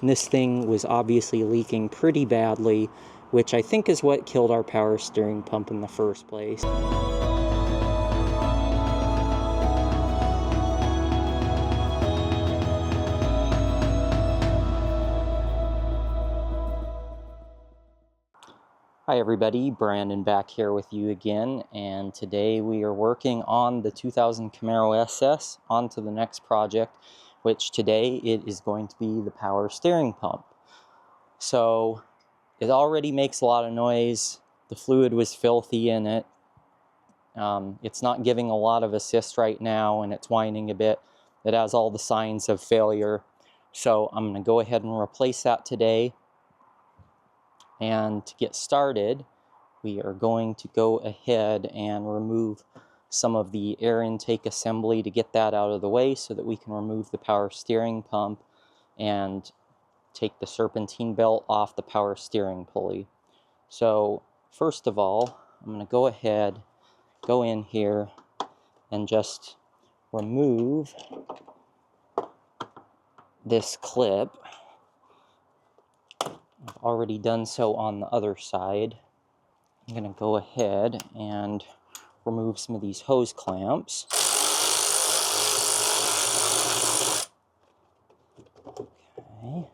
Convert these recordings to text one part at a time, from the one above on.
And this thing was obviously leaking pretty badly, which I think is what killed our power steering pump in the first place. Hi everybody, Brandon back here with you again, and today we are working on the 2000 Camaro SS onto the next project, which today it is going to be the power steering pump. So it already makes a lot of noise. The fluid was filthy in it. It's not giving a lot of assist right now, and it's whining a bit. It has all the signs of failure. So I'm going to go ahead and replace that today. And to get started, we are going to go ahead and remove some of the air intake assembly to get that out of the way so that we can remove the power steering pump and take the serpentine belt off the power steering pulley. So first of all, I'm going to go ahead, go in here and just remove this clip. I've already done so on the other side. I'm going to go ahead and remove some of these hose clamps. Okay.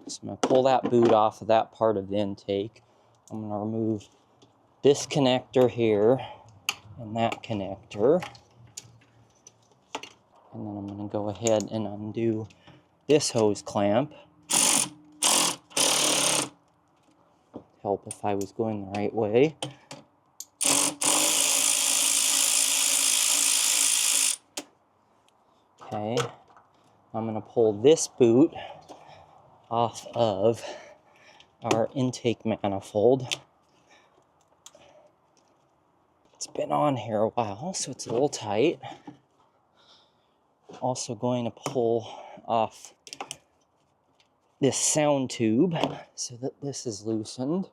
So I'm going to pull that boot off of that part of the intake. I'm going to remove this connector here and that connector. And then I'm going to go ahead and undo this hose clamp. Help if I was going the right way. Okay, I'm going to pull this boot off of our intake manifold. It's been on here a while, so it's a little tight. Also going to pull off this sound tube so that this is loosened.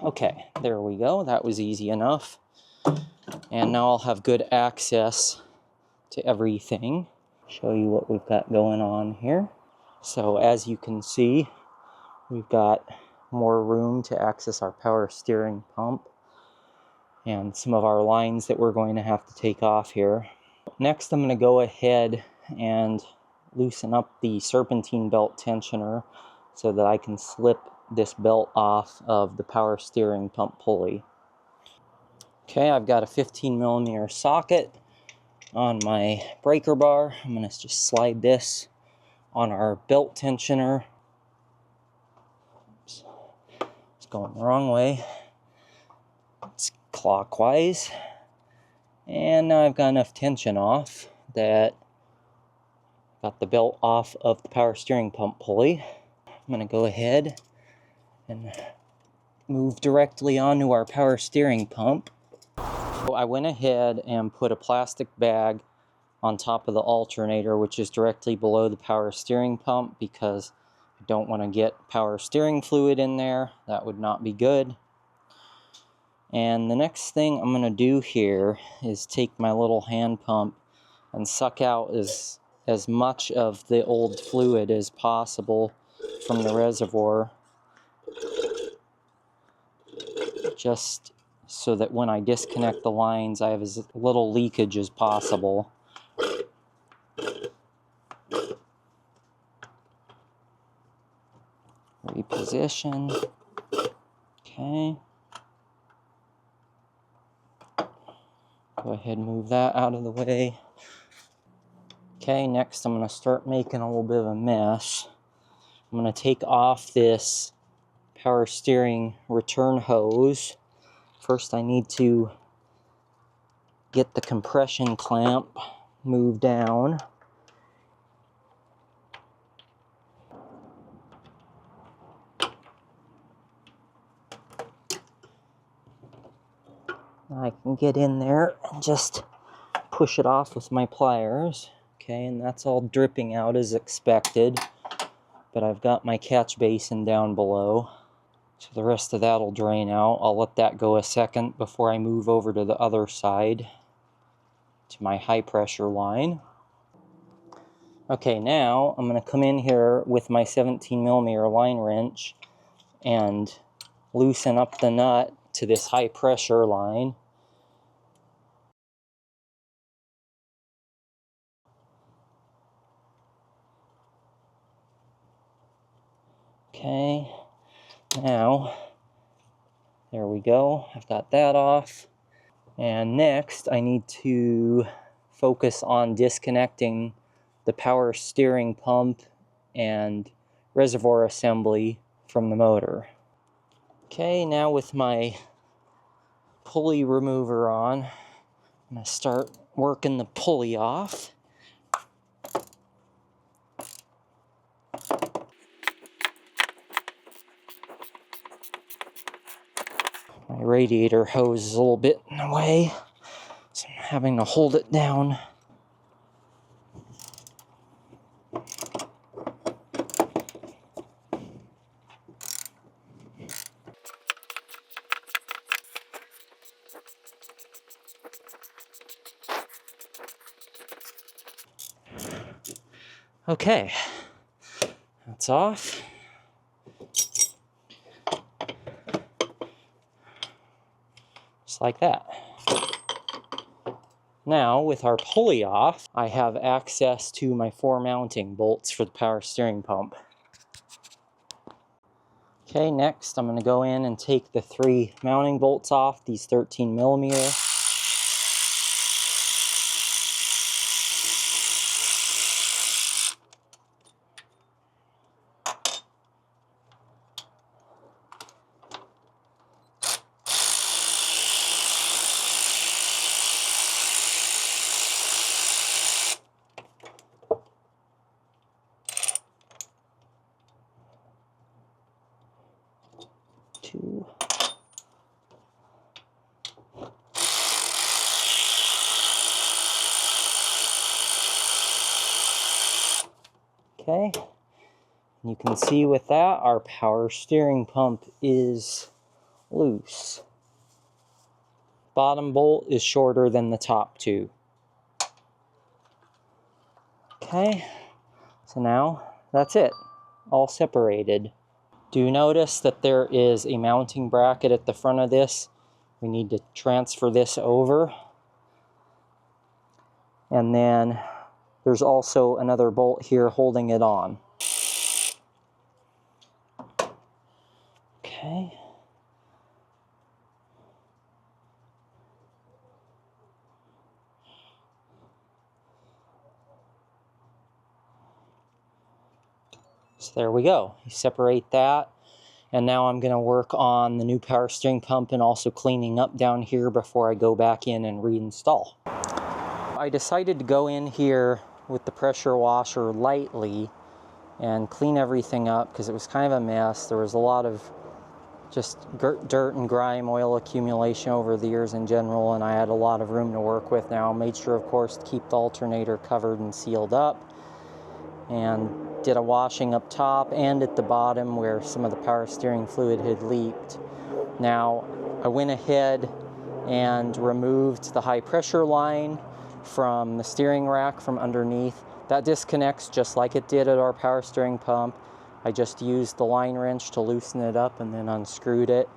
Okay, there we go. That was easy enough. And now I'll have good access to everything. Show you what we've got going on here. So as you can see, we've got more room to access our power steering pump and some of our lines that we're going to have to take off here. Next, I'm going to go ahead and loosen up the serpentine belt tensioner so that I can slip this belt off of the power steering pump pulley. Okay, I've got a 15mm socket on my breaker bar. I'm going to just slide this on our belt tensioner. Oops. It's going the wrong way. It's clockwise. And now I've got enough tension off that got the belt off of the power steering pump pulley. I'm going to go ahead and move directly onto our power steering pump. So I went ahead and put a plastic bag on top of the alternator, which is directly below the power steering pump, because I don't want to get power steering fluid in there. That would not be good. And the next thing I'm going to do here is take my little hand pump and suck out as much of the old fluid as possible from the reservoir, just so that when I disconnect the lines, I have as little leakage as possible. Reposition. Okay. Go ahead and move that out of the way. Okay, next I'm going to start making a little bit of a mess. I'm going to take off this power steering return hose. First I need to get the compression clamp moved down. I can get in there and just push it off with my pliers. Okay, and that's all dripping out as expected, but I've got my catch basin down below, so the rest of that will drain out. I'll let that go a second before I move over to the other side to my high pressure line. Okay, now I'm going to come in here with my 17mm line wrench and loosen up the nut to this high pressure line. Okay, now, there we go. I've got that off. And next, I need to focus on disconnecting the power steering pump and reservoir assembly from the motor. Okay, now with my pulley remover on, I'm going to start working the pulley off. My radiator hose is a little bit in the way, so I'm having to hold it down. Okay, that's off. Just like that. Now, with our pulley off, I have access to my 4 mounting bolts for the power steering pump. Okay, next I'm going to go in and take the 3 mounting bolts off, these 13mm. Two. Okay, you can see with that our power steering pump is loose. Bottom bolt is shorter than the top 2. Okay, so now that's it, all separated. Do notice that there is a mounting bracket at the front of this. We need to transfer this over. And then there's also another bolt here holding it on. Okay. So there we go. You separate that. And now I'm going to work on the new power steering pump and also cleaning up down here before I go back in and reinstall. I decided to go in here with the pressure washer lightly and clean everything up because it was kind of a mess. There was a lot of just dirt and grime, oil accumulation over the years in general, and I had a lot of room to work with now. Made sure, of course, to keep the alternator covered and sealed up, and did a washing up top and at the bottom where some of the power steering fluid had leaked. Now, I went ahead and removed the high pressure line from the steering rack from underneath. That disconnects just like it did at our power steering pump. I just used the line wrench to loosen it up and then unscrewed it,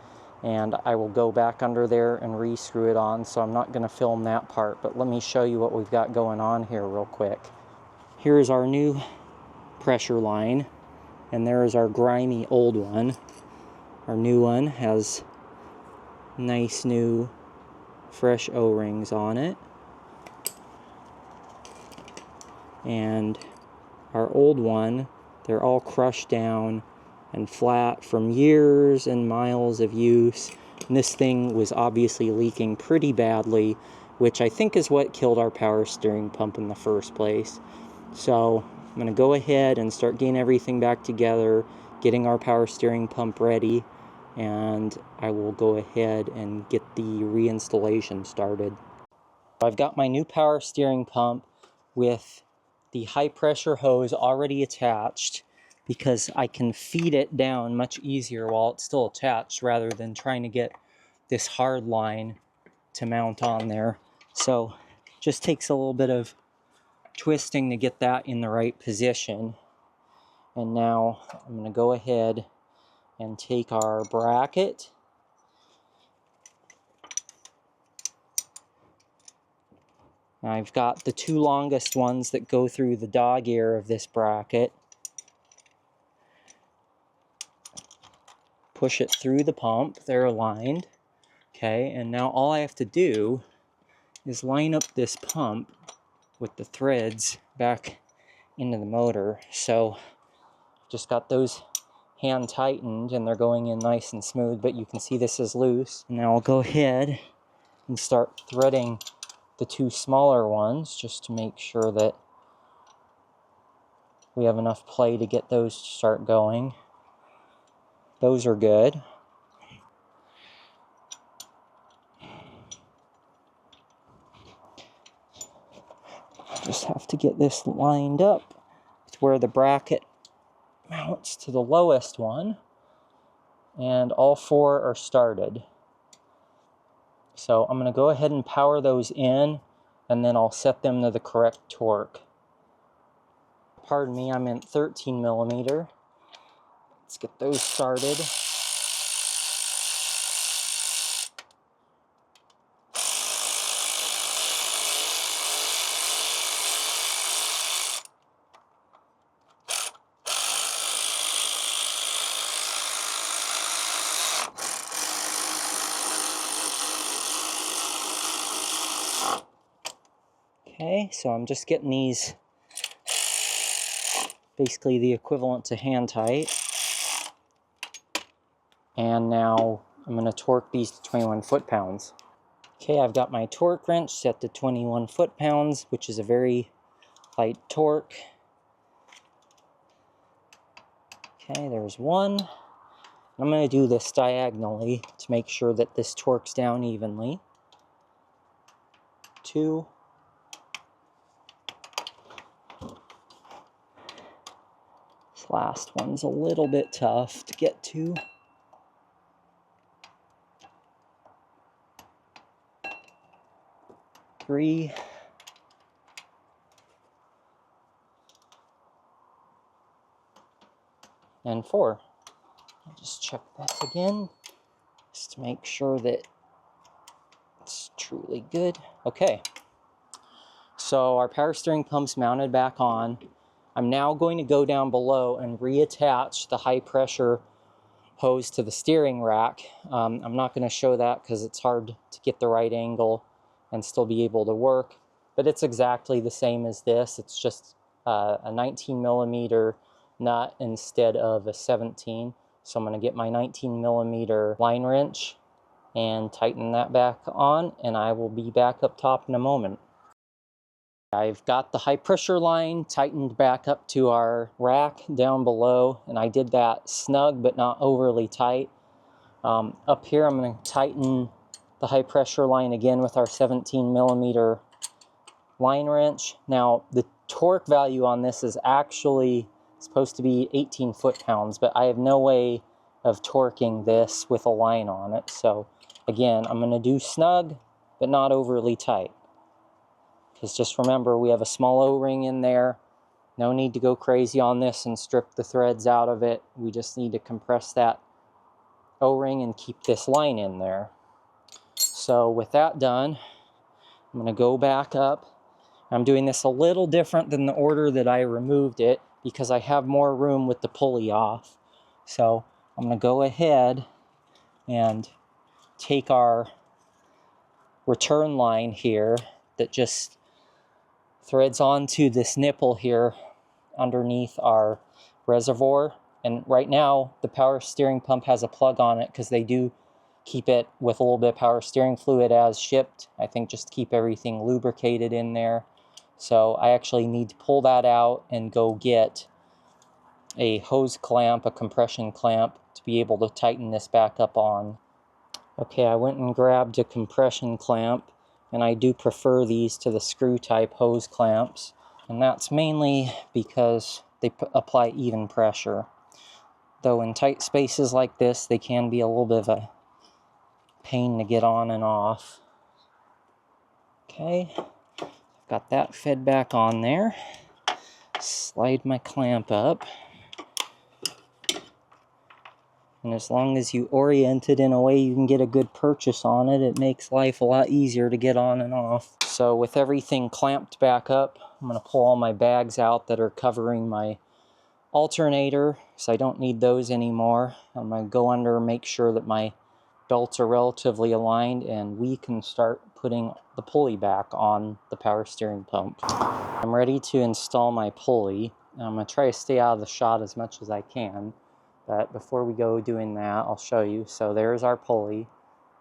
and I will go back under there and re-screw it on, so I'm not going to film that part, but let me show you what we've got going on here real quick. Here's our new pressure line, and there is our grimy old one. Our new one has nice new fresh O-rings on it, and our old one, they're all crushed down and flat from years and miles of use. And this thing was obviously leaking pretty badly, which I think is what killed our power steering pump in the first place. So I'm going to go ahead and start getting everything back together, getting our power steering pump ready, and I will go ahead and get the reinstallation started. I've got my new power steering pump with the high pressure hose already attached because I can feed it down much easier while it's still attached rather than trying to get this hard line to mount on there. So just takes a little bit of twisting to get that in the right position. And now I'm going to go ahead and take our bracket Now I've got the two longest ones that go through the dog ear of this bracket. Push it through the pump, they're aligned. Okay, and now all I have to do is line up this pump with the threads back into the motor. So just got those hand tightened and they're going in nice and smooth, but you can see this is loose. Now I'll go ahead and start threading the two smaller ones just to make sure that we have enough play to get those to start going. Those are good. Just have to get this lined up to where the bracket mounts to the lowest one, and all four are started. So I'm going to go ahead and power those in, and then I'll set them to the correct torque. Pardon me, I meant 13 millimeter. Let's get those started. Okay, so I'm just getting these basically the equivalent to hand tight. And now I'm going to torque these to 21 foot-pounds. Okay, I've got my torque wrench set to 21 foot-pounds, which is a very light torque. Okay, there's one. I'm going to do this diagonally to make sure that this torques down evenly. Two. This last one's a little bit tough to get to. Three. And four. I'll just check this again, just to make sure that it's truly good. Okay, so our power steering pump's mounted back on. I'm now going to go down below and reattach the high pressure hose to the steering rack. I'm not going to show that because it's hard to get the right angle and still be able to work, but it's exactly the same as this. It's just a 19 millimeter nut instead of a 17. So I'm going to get my 19 millimeter line wrench and tighten that back on, and I will be back up top in a moment. I've got the high pressure line tightened back up to our rack down below, and I did that snug but not overly tight. Up here I'm going to tighten the high pressure line again with our 17 millimeter line wrench. Now the torque value on this is actually supposed to be 18 foot-pounds, but I have no way of torquing this with a line on it. So again, I'm going to do snug, but not overly tight. Because just remember, we have a small O-ring in there. No need to go crazy on this and strip the threads out of it. We just need to compress that O-ring and keep this line in there. So with that done, I'm going to go back up. I'm doing this a little different than the order that I removed it, because I have more room with the pulley off. So I'm going to go ahead and take our return line here that just threads onto this nipple here underneath our reservoir. And right now the power steering pump has a plug on it because they do keep it with a little bit of power steering fluid as shipped. I think just to keep everything lubricated in there. So I actually need to pull that out and go get a hose clamp, a compression clamp, to be able to tighten this back up on. Okay, I went and grabbed a compression clamp, and I do prefer these to the screw type hose clamps. And that's mainly because they apply even pressure. Though in tight spaces like this, they can be a little bit of a pain to get on and off. Okay, got that fed back on there. Slide my clamp up. And as long as you orient it in a way you can get a good purchase on it, it makes life a lot easier to get on and off. So with everything clamped back up, I'm going to pull all my bags out that are covering my alternator, so I don't need those anymore. I'm going to go under and make sure that my belts are relatively aligned, and we can start putting the pulley back on the power steering pump. I'm ready to install my pulley. I'm going to try to stay out of the shot as much as I can, but before we go doing that, I'll show you. So there's our pulley.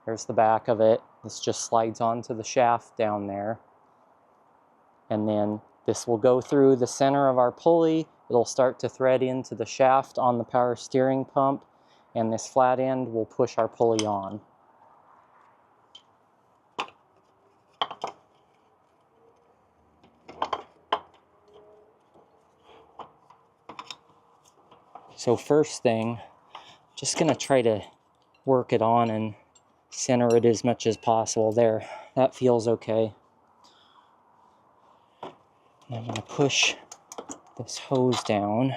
There's the back of it. This just slides onto the shaft down there, and then this will go through the center of our pulley. It'll start to thread into the shaft on the power steering pump, and this flat end will push our pulley on. So first thing, just gonna try to work it on and center it as much as possible. There, that feels okay. And I'm gonna push this hose down,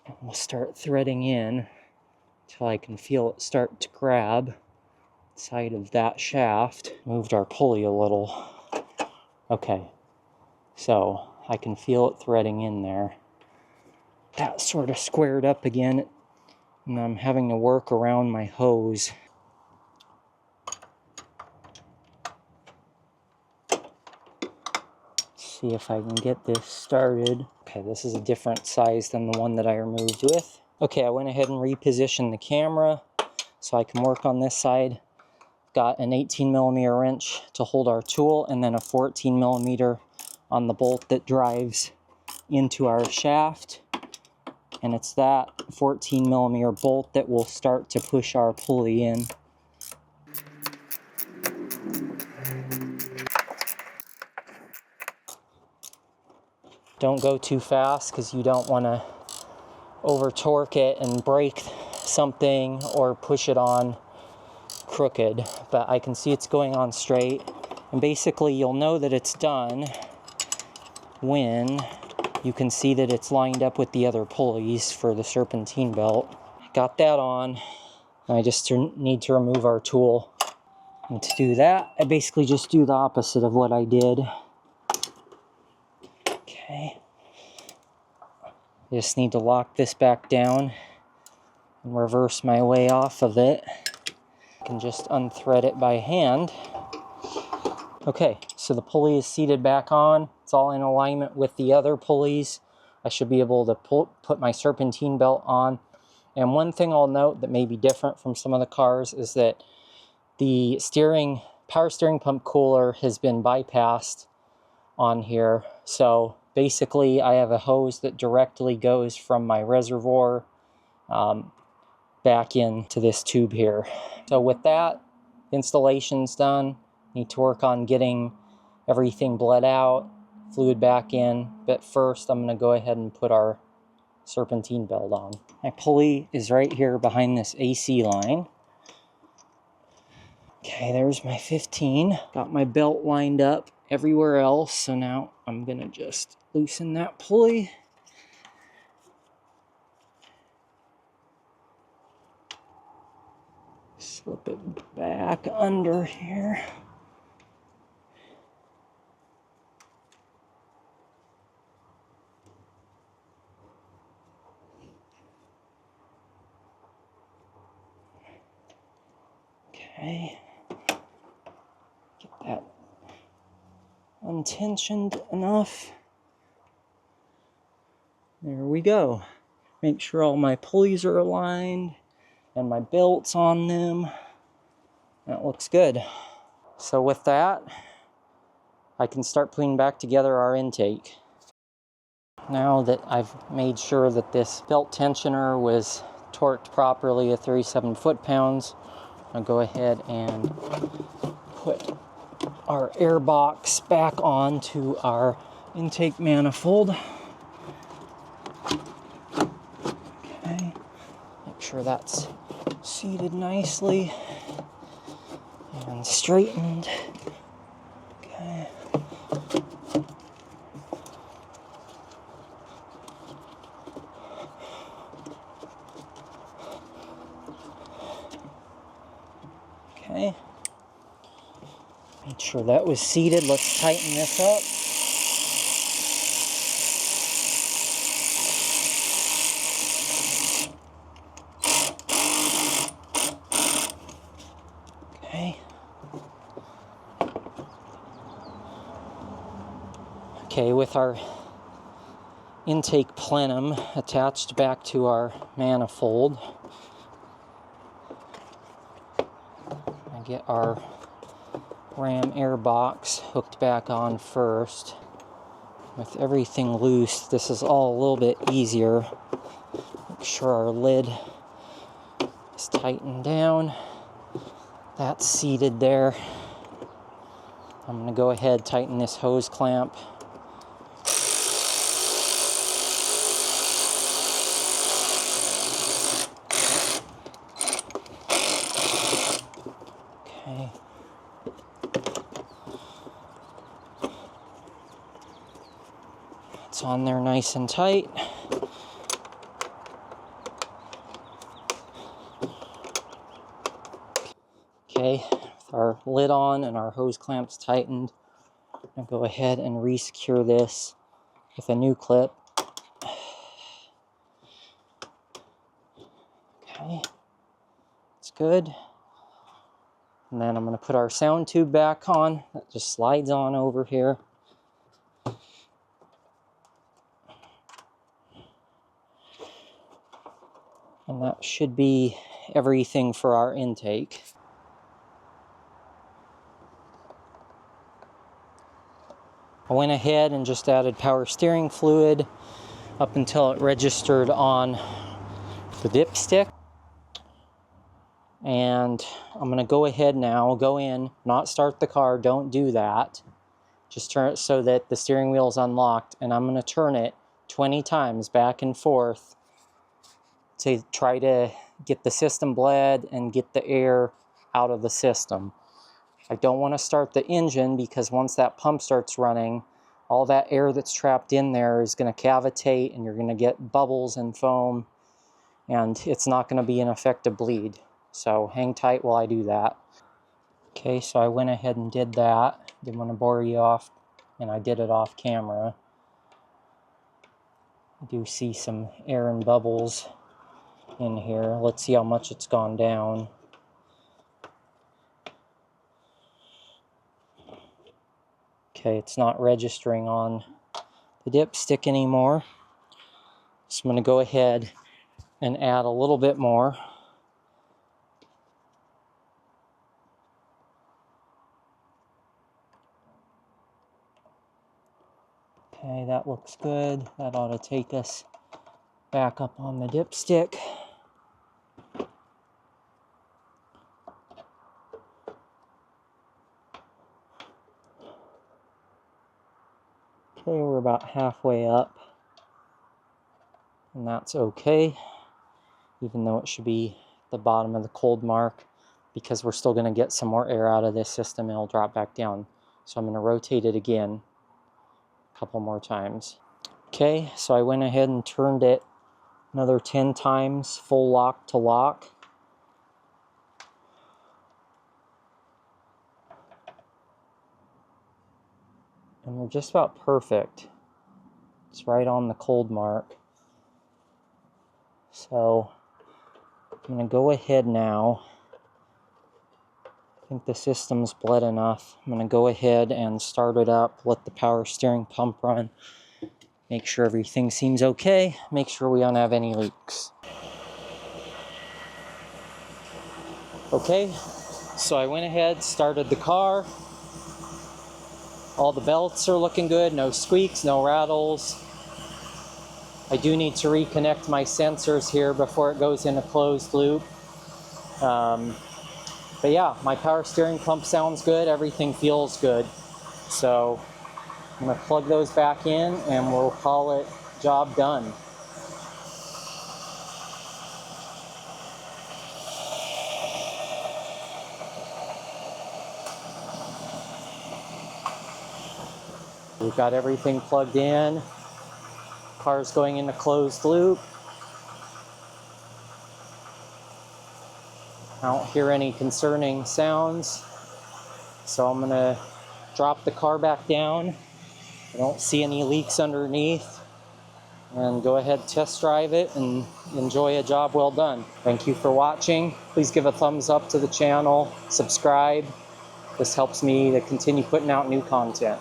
and we'll start threading in until I can feel it start to grab the side of that shaft. Moved our pulley a little. Okay, so I can feel it threading in there. That sort of squared up again, and I'm having to work around my hose. See if I can get this started. Okay, this is a different size than the one that I removed with. Okay, I went ahead and repositioned the camera so I can work on this side. Got an 18mm wrench to hold our tool, and then a 14mm on the bolt that drives into our shaft. And it's that 14mm bolt that will start to push our pulley in. Don't go too fast because you don't want to over torque it and break something or push it on crooked. But I can see it's going on straight, and basically you'll know that it's done when you can see that it's lined up with the other pulleys for the serpentine belt. Got that on. I just need to remove our tool. And to do that, I basically just do the opposite of what I did. Okay. I just need to lock this back down and reverse my way off of it. I can just unthread it by hand. Okay, so the pulley is seated back on. It's all in alignment with the other pulleys. I should be able to put my serpentine belt on. And one thing I'll note that may be different from some of the cars is that the power steering pump cooler has been bypassed on here. So basically I have a hose that directly goes from my reservoir back into this tube here. So with that, installation's done. Need to work on getting everything bled out, fluid back in, but first I'm going to go ahead and put our serpentine belt on. My pulley is right here behind this AC line. Okay, there's my 15. Got my belt lined up everywhere else, so now I'm going to just loosen that pulley. Slip it back under here. Okay, get that untensioned enough. There we go. Make sure all my pulleys are aligned and my belt's on them. That looks good. So with that, I can start putting back together our intake. Now that I've made sure that this belt tensioner was torqued properly at 37 foot-pounds, I'll go ahead and put our air box back onto our intake manifold. Okay, make sure that's seated nicely and straightened. Okay. Okay. Make sure that was seated. Let's tighten this up. Okay. Okay, with our intake plenum attached back to our manifold, I get our ram air box hooked back on first. With everything loose, this is all a little bit easier. Make sure our lid is tightened down. That's seated there. I'm going to go ahead, tighten this hose clamp. Okay. It's on there nice and tight. Okay, with our lid on and our hose clamps tightened, I'm going to go ahead and re-secure this with a new clip. Okay, it's good. And then I'm going to put our sound tube back on. That just slides on over here. And that should be everything for our intake. I went ahead and just added power steering fluid up until it registered on the dipstick. And I'm going to go ahead now, go in, not start the car, don't do that. Just turn it so that the steering wheel is unlocked, and I'm going to turn it 20 times back and forth to try to get the system bled and get the air out of the system. I don't want to start the engine because once that pump starts running, all that air that's trapped in there is going to cavitate and you're going to get bubbles and foam, and it's not going to be an effective bleed. So hang tight while I do that. Okay, so I went ahead and did that. Didn't want to bore you off, and I did it off camera. I do see some air and bubbles in here. Let's see how much it's gone down. Okay, it's not registering on the dipstick anymore. So I'm going to go ahead and add a little bit more. Okay, that looks good. That ought to take us back up on the dipstick. Okay, we're about halfway up, and that's okay, even though it should be the bottom of the cold mark, because we're still going to get some more air out of this system and it'll drop back down. So I'm going to rotate it again a couple more times. Okay, so I went ahead and turned it another 10 times, full lock to lock. And we're just about perfect. It's right on the cold mark. So I'm going to go ahead now. I think the system's bled enough. I'm going to go ahead and start it up, let the power steering pump run, make sure everything seems okay, make sure we don't have any leaks. Okay, so I went ahead, started the car. All the belts are looking good, no squeaks, no rattles. I do need to reconnect my sensors here before it goes in a closed loop. But yeah, my power steering pump sounds good. Everything feels good. So I'm going to plug those back in and we'll call it job done. We've got everything plugged in. Car's going into closed loop. I don't hear any concerning sounds. So I'm going to drop the car back down. I don't see any leaks underneath. And go ahead, test drive it, and enjoy a job well done. Thank you for watching. Please give a thumbs up to the channel, subscribe. This helps me to continue putting out new content.